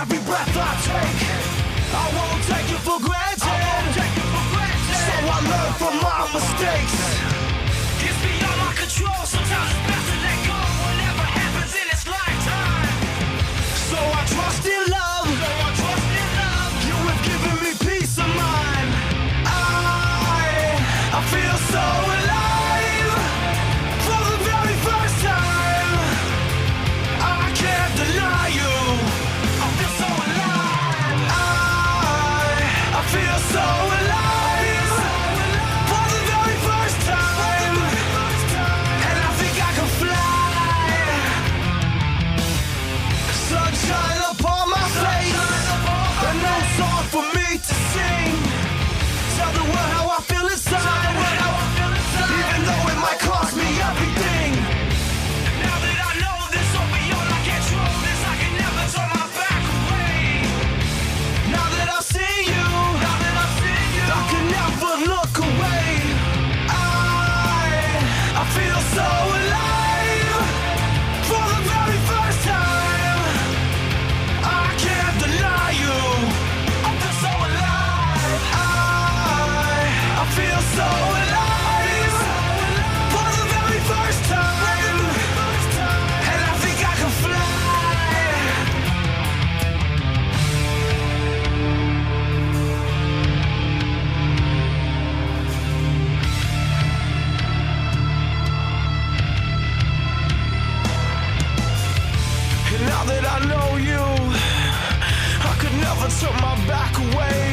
every breath I take. I won't take it for granted. So I learn from my mistakes. It's beyond my control. Sometimes it's best to let go. Whatever happens in its lifetime. So I trust in love. You have given me peace of mind. I feel so alive for the very first time. I can't deny you. I feel so alive. I feel so alive for the very first time. And I think I can fly. Sunshine upon my face. A new song for me to sing. Tell the world how I feel inside. Even though it might cost me everything. Now that I know this all beyond my control, this I can never turn my back away. Now that I've seen you, I can never look away. I feel so alive for the very first time. I can't deny you. I feel so alive. I feel so alive for the very first time. And I think I can fly. And now that I know you, I could never turn my back away.